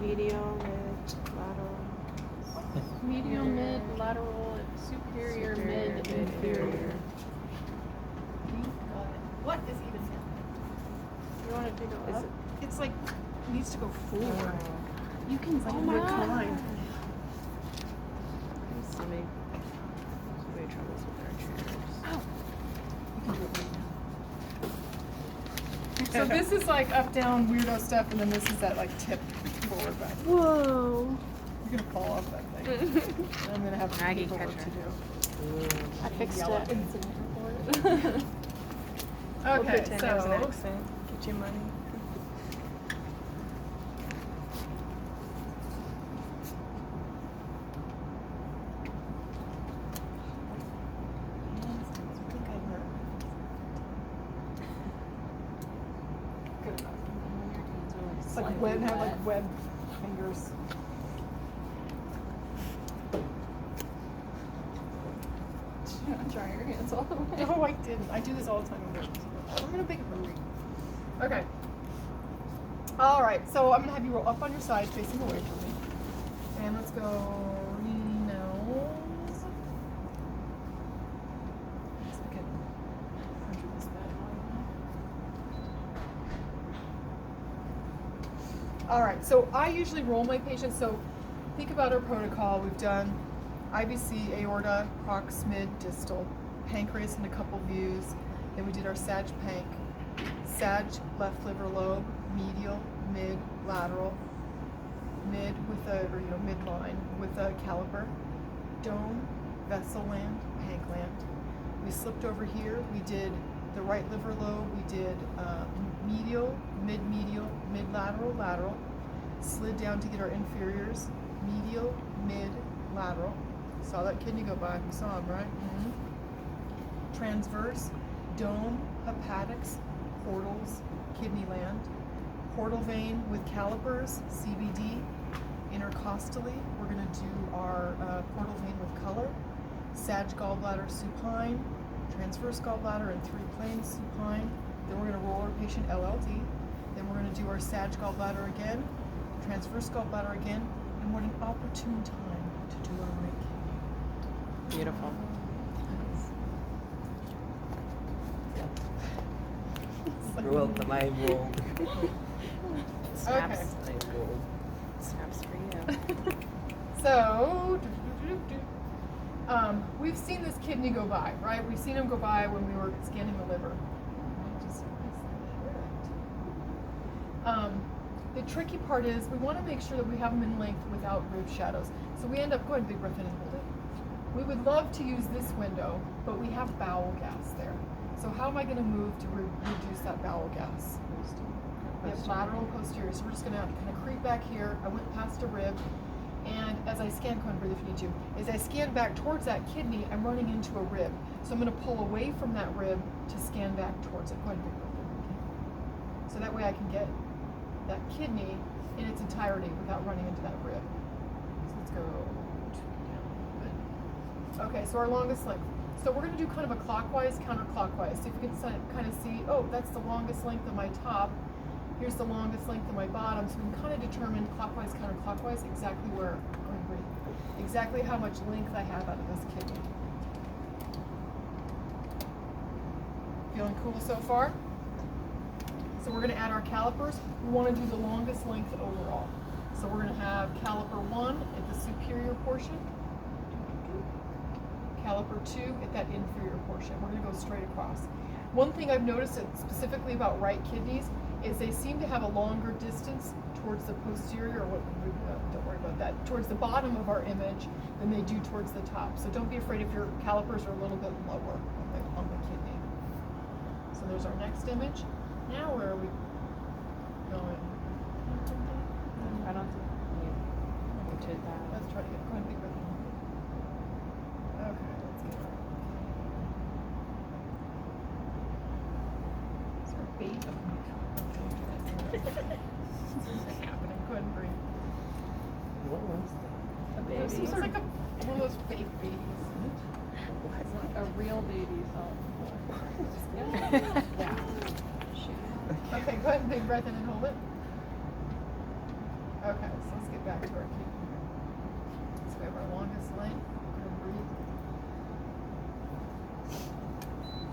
Medial, mid, lateral. Medial, mid, lateral, superior, mid, inferior. What is even here? You want it to go up? It's like, it needs to go forward. You can Recline. So many troubles with our chairs. Ow. You can do it right now. So this is like up, down, weirdo stuff, and then this is that like tip forward back. Whoa. You're gonna fall off that thing. And I'm gonna have Maggie paperwork catcher. to do. I fixed Yellow it. incident report. We'll Okay, pretend there's an so accent. Get you money. good enough. It's like web, have like web fingers. Dry your hands all the way. No, I didn't. I do this all the time. I'm in a big hurry. Okay. All right. So I'm gonna have you roll up on your side, facing away from me, and let's go renals. So I can conjure this bad boy. All right. So I usually roll my patients. So think about our protocol. We've done IBC, aorta, prox, mid, distal, pancreas in a couple views. Then we did our sag panc, sag left liver lobe, medial, mid, lateral, mid with a, or midline with a caliper, dome, vessel land, panc land. We slipped over here. We did the right liver lobe. We did medial, mid lateral, lateral. Slid down to get our inferiors, medial, mid, lateral. Saw that kidney go by. You saw him, right? Mm-hmm. Transverse, dome, hepatics, portals, kidney land. Portal vein with calipers, CBD. Intercostally, we're going to do our portal vein with color. Sag gallbladder supine, transverse gallbladder in 3 planes supine. Then we're going to roll our patient LLD. Then we're going to do our sag gallbladder again, transverse gallbladder again, and what an opportune time to do our right kidney. Beautiful. You're welcome, I will. Snaps. I will. Snaps for you. So, we've seen this kidney go by, right? We've seen him go by when we were scanning the liver. The tricky part is we want to make sure that we have them in length without rib shadows. So we end up going big breath in and hold it. We would love to use this window, but we have bowel gas there. So how am I going to move to reduce that bowel gas? We have lateral and posterior, so we're just going to kind of creep back here. I went past a rib, and as I scan, go ahead and breathe if you need to. As I scan back towards that kidney, I'm running into a rib. So I'm going to pull away from that rib to scan back towards it. Go ahead and breathe. So that way I can get that kidney in its entirety without running into that rib. So let's go down. Okay, so our longest length. So we're going to do kind of a clockwise, counterclockwise. So if you can kind of see, oh, that's the longest length of my top. Here's the longest length of my bottom. So we can kind of determine clockwise, counterclockwise exactly where, go ahead and breathe, exactly how much length I have out of this kidney. Feeling cool so far? So we're going to add our calipers. We want to do the longest length overall. So we're going to have caliper 1 at the superior portion, caliper 2 at that inferior portion. We're going to go straight across. One thing I've noticed specifically about right kidneys is they seem to have a longer distance towards the posterior, or don't worry about that, towards the bottom of our image than they do towards the top. So don't be afraid if your calipers are a little bit lower on the kidney. So there's our next image. Now where are we going? I don't think you to that. Let's try to get, go ahead and big breath in. Okay, let's get our Is there a bait? Oh my god. What's happening? Go ahead and breathe. What was that? A baby. It's like one of those fake babies. A real baby felt. Yeah. Okay, go ahead and big breath in and hold it. Okay, so let's get back to our kidney here. So we have our longest length. We're gonna breathe.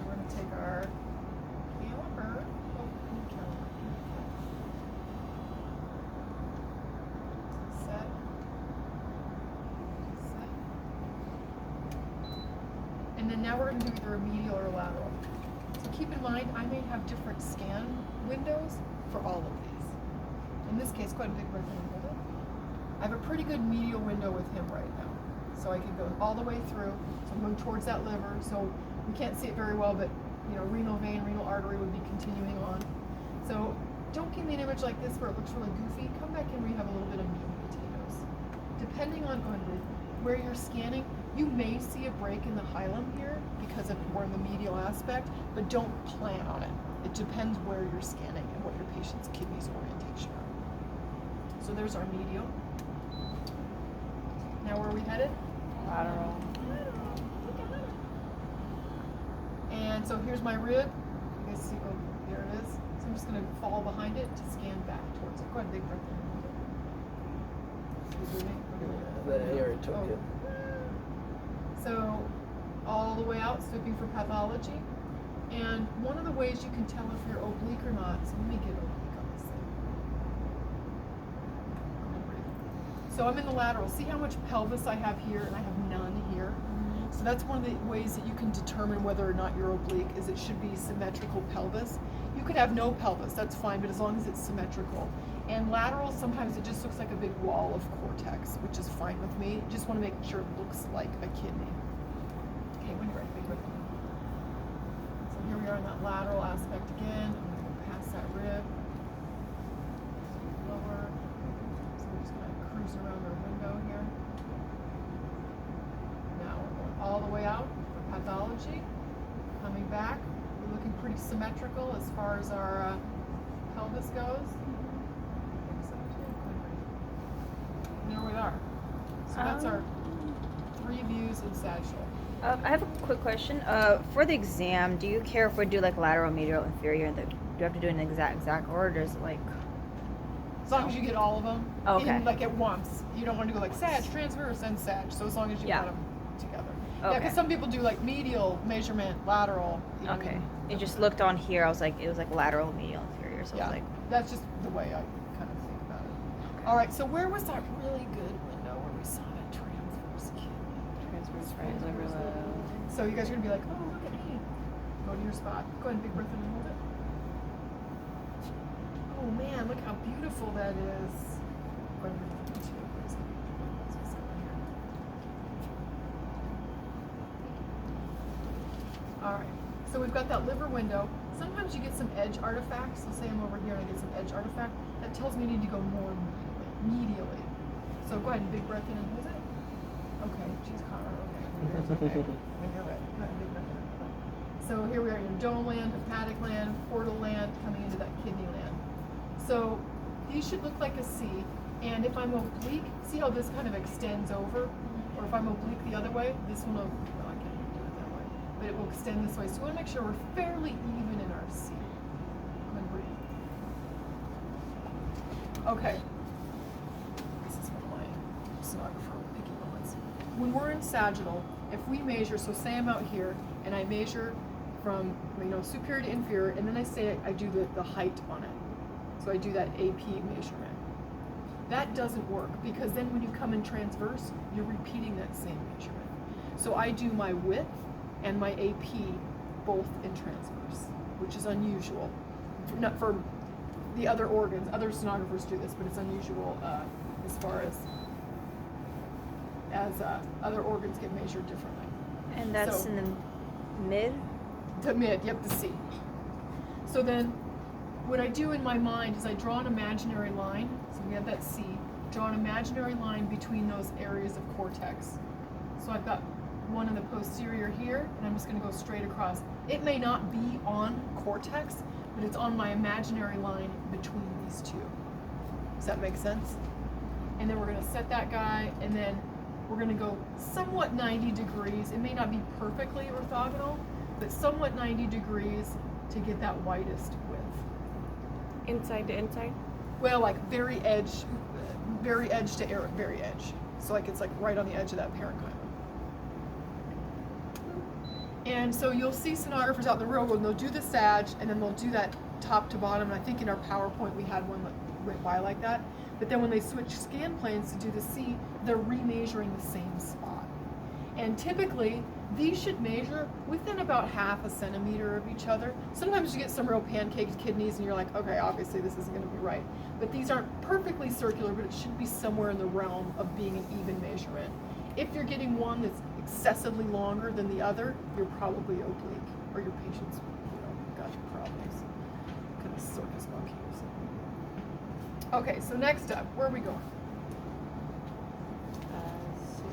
We're gonna take our caliper. Oh, caliper. Set. Set. And then now we're going to do either a medial or a lateral. So keep in mind, I may have different scan windows for all of these. In this case, quite a big breath in and hold it. I have a pretty good medial window with him right now. So I can go all the way through. So I'm going towards that liver. So we can't see it very well, but renal vein, renal artery would be continuing on. So don't give me an image like this where it looks really goofy. Come back in where you have a little bit of meat and potatoes. Depending on where you're scanning, you may see a break in the hilum here because of we're in the medial aspect, but don't plan on it. It depends where you're scanning and what your patient's kidneys orientation are. So there's our medial. Now where are we headed? Lateral. And so here's my rib. You guys see, oh, there it is. So I'm just going to fall behind it to scan back towards it. Go ahead, big breath in. But I already took it. So all the way out, sweeping for pathology. And one of the ways you can tell if you're oblique or not, so let me get oblique on this thing. So I'm in the lateral. See how much pelvis I have here and I have none here? So that's one of the ways that you can determine whether or not you're oblique, is it should be symmetrical pelvis. You could have no pelvis, that's fine, but as long as it's symmetrical. And lateral, sometimes it just looks like a big wall of cortex, which is fine with me. Just want to make sure it looks like a kidney. Okay, when you're ready, big breath. So here we are in that lateral aspect again. I'm going to go past that rib. Lower. So we're just going to cruise around our window here. Now we're going all the way out for pathology. Coming back. We're looking pretty symmetrical as far as our pelvis goes. And there we are. So that's our 3 views in sagittal. I have a quick question. For the exam, do you care if we do like lateral, medial, inferior? Do you have to do it in exact order? Or is it like? As long as you get all of them, Okay. in, like at once. You don't want to go like sag, transverse, and sag. So as long as you Yeah. got them together. Yeah, Okay. because some people do like medial measurement, lateral. You know what I Okay. mean? It just looked on here. I was like, it was like lateral, medial, inferior. So I Yeah, was like, that's just the way I kind of think about it. All right, so where was that really good window where we saw that transverse kidney? Transverse right over the. So you guys are gonna be like, oh, look at me. Go to your spot. Go ahead and big breath in and hold it. Oh man, look how beautiful that is. Go ahead and breathe in too. Where is it? So it's over here. All right. So we've got that liver window. Sometimes you get some edge artifacts. So say I'm over here and I get some edge artifact. That tells me I need to go more medially. So go ahead and big breath in and hold it. Okay, she's Connor. Okay. Okay. When you're ready. Go ahead and big breath in and hold it. So here we are in dome land, hepatic land, portal land, coming into that kidney land. So these should look like a C. And if I'm oblique, see how this kind of extends over? Or if I'm oblique the other way, this one will, well, I can't even do it that way. But it will extend this way. So we want to make sure we're fairly even in our C. Go ahead and breathe. Okay. This is one of my sonographer picky moments. When we're in sagittal, if we measure, so say I'm out here and I measure from superior to inferior, and then I say I do the height on it. So I do that AP measurement. That doesn't work because then when you come in transverse, you're repeating that same measurement. So I do my width and my AP both in transverse, which is unusual. Not for the other organs. Other sonographers do this, but it's unusual as far as other organs get measured differently. and that's So- in the mid. The mid, yep, the C. So then, what I do in my mind is I draw an imaginary line. So we have that C. Draw an imaginary line between those areas of cortex. So I've got one in the posterior here, and I'm just going to go straight across. It may not be on cortex, but it's on my imaginary line between these two. Does that make sense? And then we're going to set that guy, and then we're going to go somewhat 90 degrees. It may not be perfectly orthogonal, but somewhat 90 degrees to get that widest width. Inside to inside? Well, like very edge to very edge. So like it's like right on the edge of that parenchyma. And so you'll see sonographers out in the real world, and they'll do the sag, and then they'll do that top to bottom. And I think in our PowerPoint we had one that went by like that. But then when they switch scan planes to do the C, they're remeasuring the same spot. And typically, these should measure within about half a centimeter of each other. Sometimes you get some real pancaked kidneys and you're like, okay, obviously this isn't gonna be right. But these aren't perfectly circular, but it should be somewhere in the realm of being an even measurement. If you're getting one that's excessively longer than the other, you're probably oblique, or your patient's, got problems. Kind of circus monkey or something. Okay, so next up, where are we going?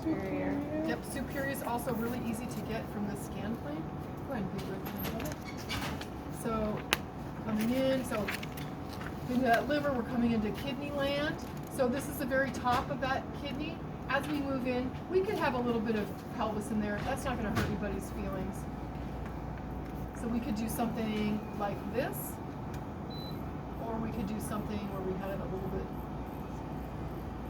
Superior. Yep, superior is also really easy to get from the scan plane. Go ahead and be right there. So coming in, so into that liver, we're coming into kidney land. So this is the very top of that kidney. As we move in, we could have a little bit of pelvis in there. That's not going to hurt anybody's feelings. So we could do something like this, or we could do something where we had it a little bit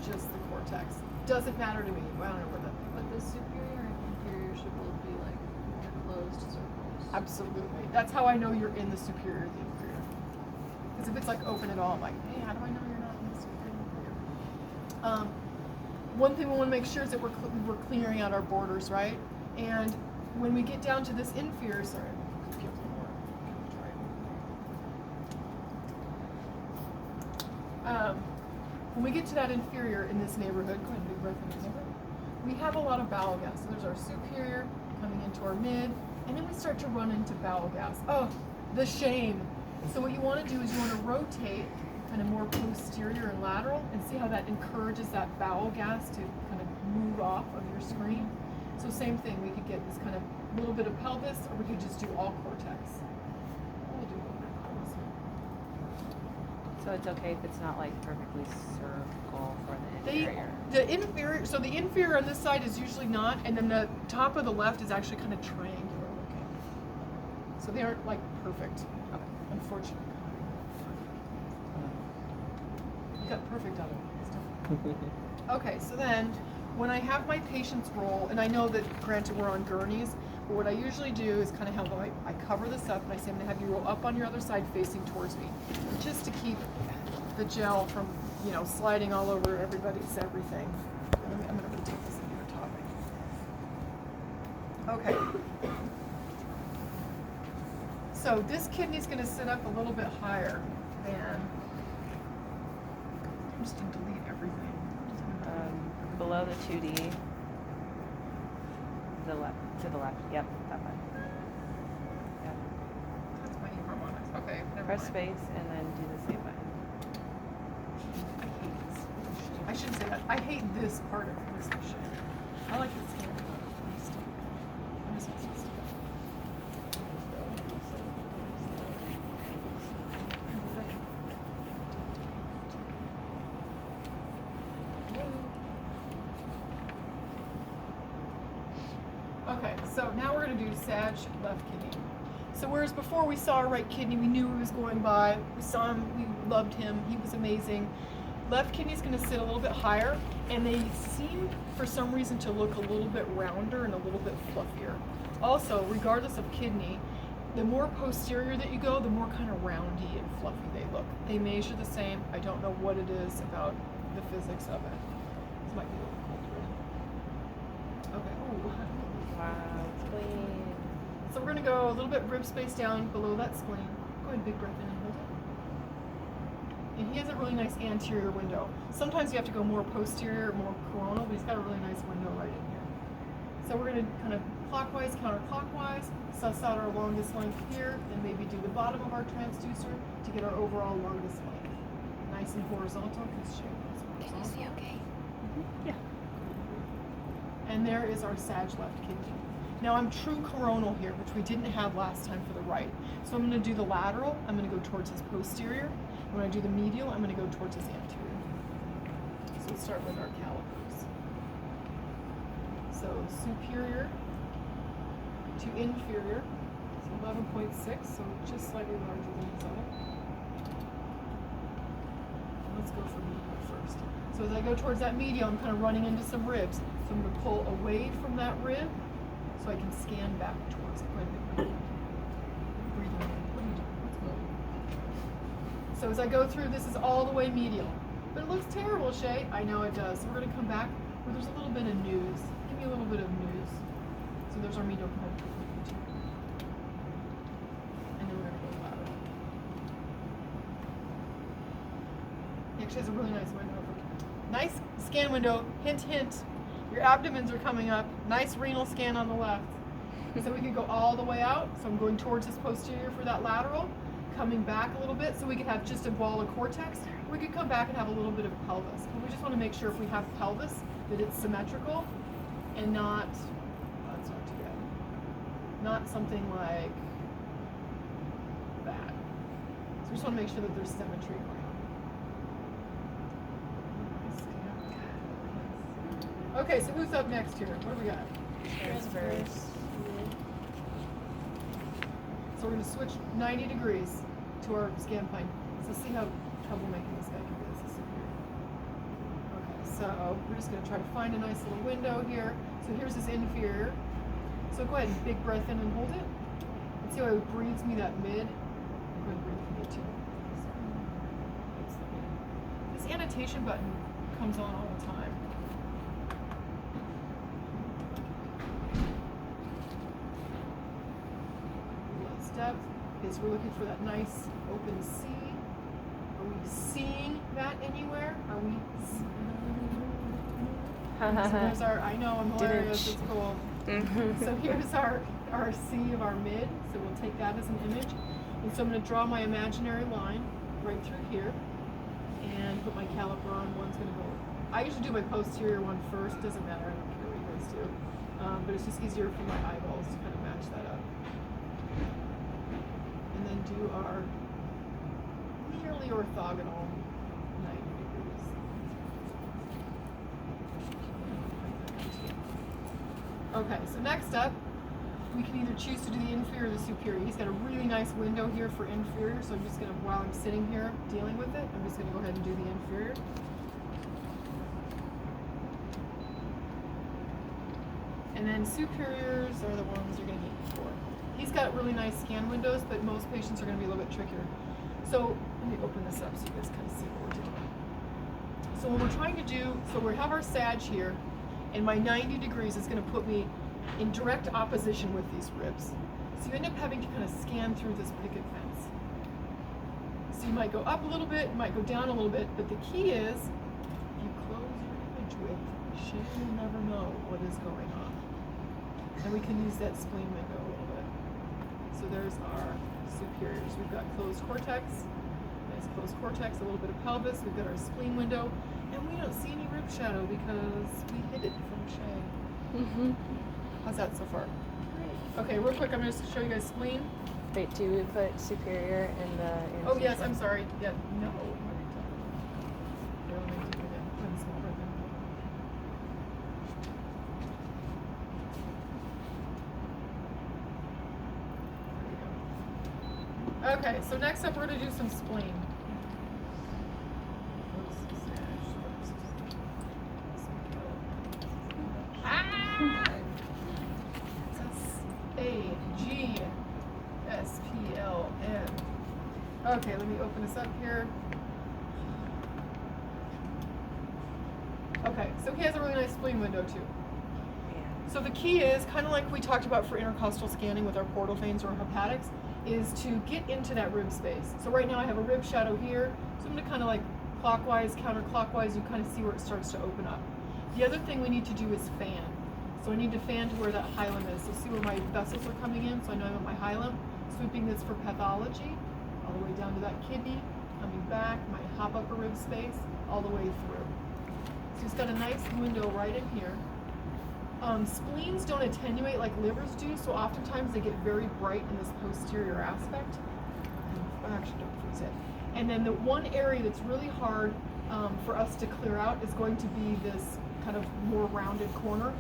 just the cortex. Doesn't matter to me. Well, I don't know where that. But the superior and inferior should both be like closed circles. Absolutely. That's how I know you're in the superior or the inferior. Because if it's like open at all, I'm like, hey, how do I know you're not in the superior or inferior? One thing we want to make sure is that we're clearing out our borders, right? And when we get down to this inferior, sorry, when we get to that inferior in this neighborhood, go ahead and big breath in this neighborhood, we have a lot of bowel gas. So there's our superior coming into our mid, and then we start to run into bowel gas. Oh, the shame. So what you want to do is you want to rotate kind of more posterior and lateral and see how that encourages that bowel gas to kind of move off of your screen. So same thing, we could get this kind of little bit of pelvis, or we could just do all cortex. We'll do all cortex. So it's okay if it's not like perfectly circle for the inferior. The inferior, so the inferior on this side is usually not, and then the top of the left is actually kind of triangular looking. So they aren't like perfect, unfortunately. You got perfect out of it. Okay, so then when I have my patients roll, and I know that granted we're on gurneys, but what I usually do is kind of have I cover this up and I say I'm gonna have you roll up on your other side facing towards me, just to keep the gel from sliding all over everybody's everything. I'm gonna take this into your topic. Okay. So this kidney's gonna sit up a little bit higher than. I'm just gonna delete everything. Below the 2D. The left, to the left. Yep, that one. Yep. That's my harmonics. Okay, never Press mind. space and then do the same button. I hate this. I shouldn't say that. I hate this part of this machine. I like the scan. I'm just supposed to Okay, so now we're going to do sag left kidney. So whereas before we saw our right kidney, we knew he was going by, we saw him, we loved him, he was amazing. Left kidney is going to sit a little bit higher, and they seem for some reason to look a little bit rounder and a little bit fluffier. Also, regardless of kidney, the more posterior that you go, the more kind of roundy and fluffy they look. They measure the same. I don't know what it is about the physics of it. This might be a little cold. Okay. Ooh. Wow, spleen. So we're going to go a little bit rib space down below that spleen. Go ahead, big breath in and hold it. And he has a really nice anterior window. Sometimes you have to go more posterior, more coronal, but he's got a really nice window right in here. So we're going to kind of clockwise, counterclockwise, suss out our longest length here, and maybe do the bottom of our transducer to get our overall longest length. Nice and horizontal, because Shea is horizontal. Can you see okay? Yeah. And there is our sag left kidney. Now I'm true coronal here, which we didn't have last time for the right. So I'm going to do the lateral, I'm going to go towards his posterior. And when I do the medial, I'm going to go towards his anterior. So we'll start with our calipers. So superior to inferior, so 11.6, so just slightly larger than his other. So as I go towards that medial, I'm kind of running into some ribs. So I'm going to pull away from that rib so I can scan back towards it. Wait a minute. Breathe in. What are you doing? Let's move. So as I go through, this is all the way medial. But it looks terrible, Shea. I know it does. So we're going to come back where there's a little bit of news. Give me a little bit of news. So there's our medial component. And then we're going to go lateral. It actually has a really nice window. Nice scan window. Hint, hint. Your abdomens are coming up. Nice renal scan on the left. So we could go all the way out. So I'm going towards this posterior for that lateral. Coming back a little bit so we could have just a ball of cortex. We could come back and have a little bit of pelvis. But we just want to make sure if we have pelvis that it's symmetrical and not, that's not too bad, not something like that. So we just want to make sure that there's symmetry going on. Okay, so who's up next here? What do we got? Transverse. So we're going to switch 90 degrees to our scan plane. So see how troublemaking this guy can be. This is superior. Okay, so we're just going to try to find a nice little window here. So here's this inferior. So go ahead and big breath in and hold it. Let's see how it breathes me that mid. I'm going to breathe for me too. This annotation button comes on all the time. Step is we're looking for that nice open C. Are we seeing that anywhere? Are we? So there's our. I know I'm hilarious. It's cool. So here's our C of our mid. So we'll take that as an image. And so I'm going to draw my imaginary line right through here, and put my caliper on. One's going to go. I usually do my posterior one first. Doesn't matter. I don't care what you guys do. But it's just easier for my eyeballs to kind of match that up. And then do our nearly orthogonal 90 degrees. Okay, so next up, we can either choose to do the inferior or the superior. He's got a really nice window here for inferior, so I'm just going to, while I'm sitting here dealing with it, I'm just going to go ahead and do the inferior. And then superiors are the ones you're going to need for. He's got really nice scan windows, but most patients are going to be a little bit trickier. So let me open this up so you guys kind of see what we're doing. So what we're trying to do, so we have our sag here, and my 90 degrees is going to put me in direct opposition with these ribs. So you end up having to kind of scan through this picket fence. So you might go up a little bit, you might go down a little bit, but the key is, if you close your image with, you'll never know what is going on. And we can use that spleen window a little bit. So there's our superiors. We've got closed cortex, nice closed cortex, a little bit of pelvis. We've got our spleen window, and we don't see any rib shadow because we hid it from Shea. How's that so far? Great. Okay, real quick, I'm going to show you guys spleen. Wait, do we put superior in the? Oh yes, I'm sorry. Yeah, no. They don't need to put it in. Put in small right there. Okay, so next up we're going to do some spleen. A-G-S-P-L-N. Okay, let me open this up here. Okay, so he has a really nice spleen window too. So the key is, kind of like we talked about for intercostal scanning with our portal veins or hepatics, is to get into that rib space. So right now I have a rib shadow here, so I'm going to kind of like clockwise, counterclockwise, you kind of see where it starts to open up. The other thing we need to do is fan. So I need to fan to where that hilum is. So see where my vessels are coming in, so I know I'm at my hilum. Sweeping this for pathology, all the way down to that kidney, coming back, my hop upper rib space, all the way through. So it's got a nice window right in here. Spleens don't attenuate like livers do, so oftentimes they get very bright in this posterior aspect. Actually, don't freeze it. And then the one area that's really hard for us to clear out is going to be this kind of more rounded corner.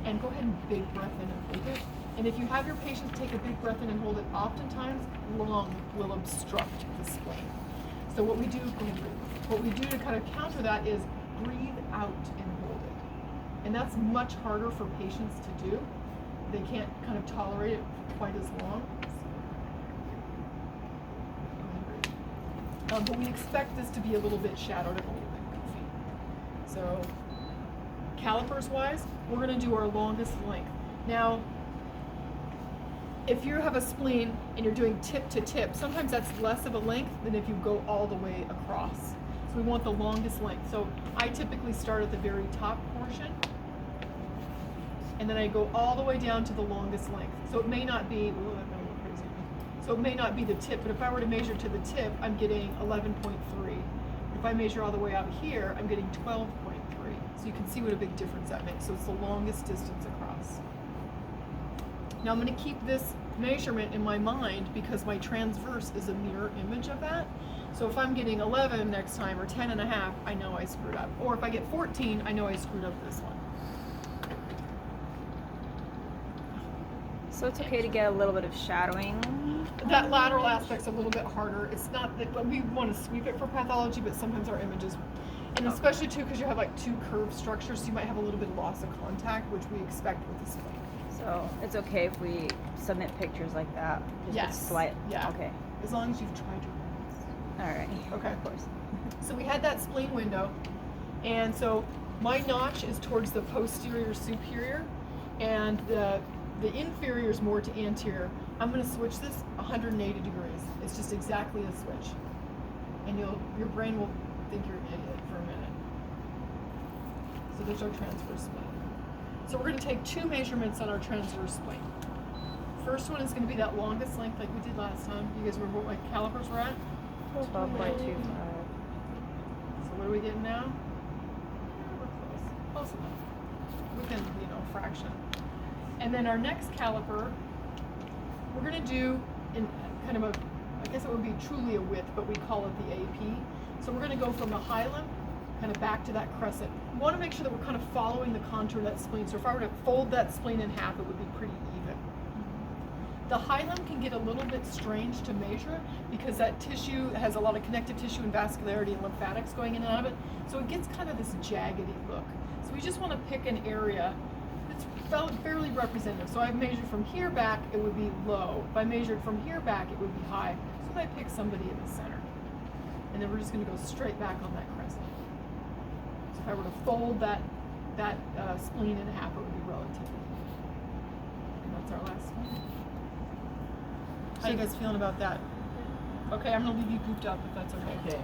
And go ahead and big breath in and hold it. And if you have your patients take a big breath in and hold it, oftentimes lung will obstruct the spleen. So what we do to kind of counter that is breathe out and hold it. And that's much harder for patients to do. They can't kind of tolerate it quite as long. But we expect this to be a little bit shadowed and a little bit goofy. So, calipers wise, we're going to do our longest length. Now, if you have a spleen and you're doing tip to tip, sometimes that's less of a length than if you go all the way across. So we want the longest length. So I typically start at the very top portion, and then I go all the way down to the longest length. So it may not be, ooh, that got a little crazy. So it may not be the tip, but if I were to measure to the tip, I'm getting 11.3. If I measure all the way out here, I'm getting 12.3. So you can see what a big difference that makes. So it's the longest distance across. Now I'm going to keep this measurement in my mind because my transverse is a mirror image of that. So if I'm getting 11 next time or 10 and a half, I know I screwed up. Or if I get 14, I know I screwed up this one. So it's okay to get a little bit of shadowing. That lateral aspect's a little bit harder. It's not that we want to sweep it for pathology, but sometimes our images, and especially too because you have like two curved structures, so you might have a little bit of loss of contact, which we expect with the spleen. So it's okay if we submit pictures like that? Just Yes. with slight. Yeah. Okay. As long as you've tried your best. All right. Okay. Of course. So we had that spleen window, and so my notch is towards the posterior superior, and the inferior is more to anterior. I'm going to switch this 180 degrees. It's just exactly a switch, and your brain will think you're an idiot for a minute. So there's our transverse spleen. So we're going to take two measurements on our transverse spleen. First one is going to be that longest length like we did last time. You guys remember what my calipers were at? 12.25. So what are we getting now? We're close enough. Within, a fraction. And then our next caliper, we're going to do in kind of I guess it would be truly a width, but we call it the AP. So we're going to go from the hilum kind of back to that crescent. We want to make sure that we're kind of following the contour of that spleen. So if I were to fold that spleen in half, it would be pretty even. The hilum can get a little bit strange to measure because that tissue has a lot of connective tissue and vascularity and lymphatics going in and out of it. So it gets kind of this jaggedy look. So we just want to pick an area that's fairly representative. So I measured from here back, it would be low. If I measured from here back, it would be high. So I pick somebody in the center. And then we're just going to go straight back on that crescent. So if I were to fold that spleen in half, it would be relatively even. And that's our last one. How you guys feeling about that? Okay, I'm going to leave you gooped up if that's okay. Okay.